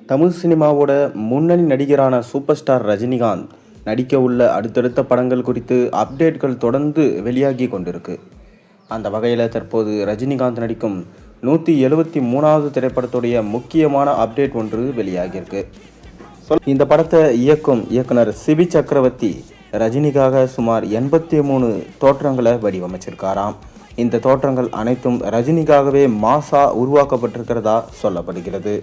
தமிழ் சினிமாவோட முன்னணி நடிகரான super star Rajinikanth நடிக்க உள்ள அடுத்தடுத்த படங்கள் குறித்து அப்டேட்கள் தொடர்ந்து வெளியாகி கொண்டிருக்கு. அந்த வகையில் தற்போது ரஜினிகாந்த் நடிக்கும் 173வது திரைப்படத்துடைய முக்கியமான அப்டேட் ஒன்று வெளியாகியிருக்கு. இந்த படத்தை இயக்கும் இயக்குனர் சிபி சக்கரவர்த்தி ரஜினிக்காக சுமார் 83 தோற்றங்களை வடிவமைச்சிருக்காராம். இந்த தோற்றங்கள் அனைத்தும் ரஜினிக்காகவே மாசா உருவாக்கப்பட்டிருக்கிறதா சொல்லப்படுகிறது.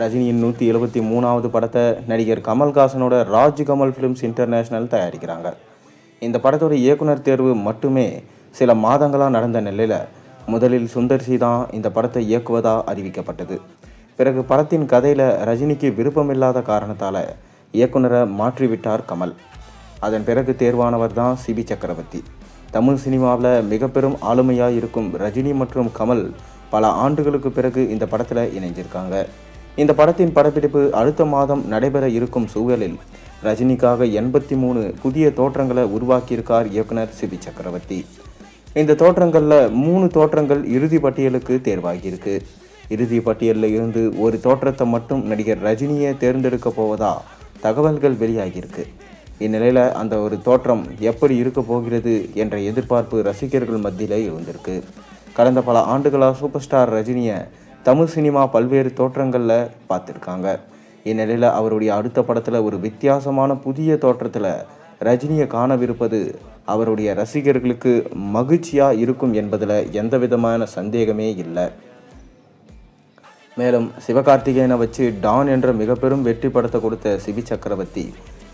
ரஜினியின் 173வது படத்தை நடிகர் கமல்ஹாசனோட ராஜ் கமல் ஃபிலிம்ஸ் இன்டர்நேஷனல் தயாரிக்கிறாங்க. இந்த படத்தோட இயக்குனர் தேர்வு மட்டுமே சில மாதங்களாக நடந்த நிலையில் முதலில் சுந்தர் சி தான் இந்த படத்தை இயக்குவதாக அறிவிக்கப்பட்டது. பிறகு படத்தின் கதையில் ரஜினிக்கு விருப்பமில்லாத காரணத்தால் இயக்குனரை மாற்றிவிட்டார் கமல். அதன் பிறகு தேர்வானவர் தான் சிபி சக்கரவர்த்தி. தமிழ் சினிமாவில் மிக பெரும் ஆளுமையாக இருக்கும் ரஜினி மற்றும் கமல் பல ஆண்டுகளுக்கு பிறகு இந்த படத்தில் இணைஞ்சிருக்காங்க. இந்த படத்தின் படப்பிடிப்பு அடுத்த மாதம் நடைபெற இருக்கும் சூழலில் ரஜினிக்காக 83 புதிய தோற்றங்களை உருவாக்கியிருக்கார் இயக்குனர் சிபி சக்கரவர்த்தி. இந்த தோற்றங்களில் 3 தோற்றங்கள் இறுதி பட்டியலுக்கு தேர்வாகியிருக்கு. இறுதி பட்டியலில் இருந்து ஒரு தோற்றத்தை மட்டும் நடிகர் ரஜினியை தேர்ந்தெடுக்க போவதா தகவல்கள் வெளியாகியிருக்கு. இந்நிலையில் அந்த ஒரு தோற்றம் எப்படி இருக்க போகிறது என்ற எதிர்பார்ப்பு ரசிகர்கள் மத்தியில் இருந்திருக்கு. கடந்த பல ஆண்டுகளாக சூப்பர் ஸ்டார் ரஜினியை தமிழ் சினிமா பல்வேறு தோற்றங்களில் பார்த்துருக்காங்க. இந்நிலையில் அவருடைய அடுத்த படத்தில் ஒரு வித்தியாசமான புதிய தோற்றத்தில் ரஜினியை காணவிருப்பது அவருடைய ரசிகர்களுக்கு மகிழ்ச்சியாக இருக்கும் என்பதில் எந்த விதமான சந்தேகமே இல்லை. மேலும் சிவகார்த்திகேயனை வச்சு டான் என்ற மிக பெரும் வெற்றி படத்தை கொடுத்த சிபி சக்கரவர்த்தி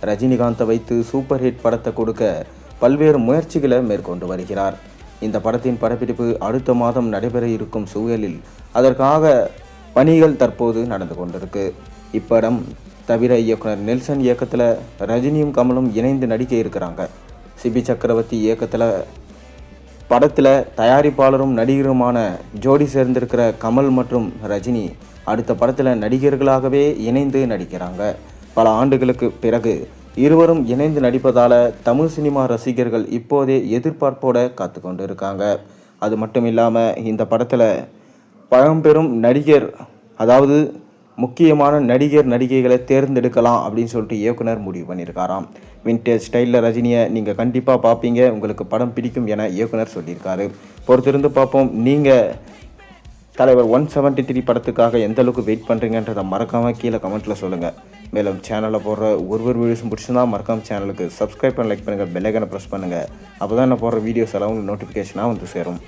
ரஜினிகாந்தை வைத்து சூப்பர் ஹிட் படத்தை கொடுக்க பல்வேறு முயற்சிகளை மேற்கொண்டு வருகிறார். இந்த படத்தின் படப்பிடிப்பு அடுத்த மாதம் நடைபெற இருக்கும் சூழலில் அதற்காக பணிகள் தற்போது நடந்து கொண்டிருக்கு. இப்படம் தவிர இயக்குனர் நெல்சன் இயக்கத்தில் ரஜினியும் கமலும் இணைந்து நடிக்க இருக்கிறாங்க. சிபி சக்கரவர்த்தி இயக்கத்தில் படத்தில் தயாரிப்பாளரும் நடிகருமான ஜோடி சேர்ந்திருக்கிற கமல் மற்றும் ரஜினி அடுத்த படத்தில் நடிகர்களாகவே இணைந்து நடிக்கிறாங்க. பல ஆண்டுகளுக்கு பிறகு இருவரும் இணைந்து நடிப்பதால் தமிழ் சினிமா ரசிகர்கள் இப்போதே எதிர்பார்ப்போட காத்து கொண்டு இருக்காங்க. அது மட்டும் இல்லாமல் இந்த படத்தில் பழம்பெரும் நடிகர், அதாவது முக்கியமான நடிகர் நடிகைகளை தேர்ந்தெடுக்கலாம் அப்படின்னு சொல்லிட்டு இயக்குனர் முடிவு பண்ணியிருக்காராம். வின்டேஜ் ஸ்டைலில் ரஜினியை நீங்கள் கண்டிப்பாக பார்ப்பீங்க, உங்களுக்கு படம் பிடிக்கும் என இயக்குனர் சொல்லியிருக்காரு. பொறுத்திருந்து பார்ப்போம். நீங்கள் தலைவர் 173 படத்துக்காக எந்த அளவுக்கு வெயிட் பண்ணுறீங்கன்றதை மறக்காமல் கீழே கமெண்ட்டில் சொல்லுங்கள். மேலும் சேனலில் போடுற ஒரு வீடியோஸும் பிடிச்சிருந்தா மறக்காமல் சேனலுக்கு சப்ஸ்கிரைப் பண்ணி லைக் பண்ணுங்கள், பெல் ஐகானை ப்ரெஸ் பண்ணுங்கள். அப்போ தான் நான் போடுற வீடியோஸ் எல்லாம் உங்களுக்கு நோட்டிஃபிகேஷனாக வந்து சேரும்.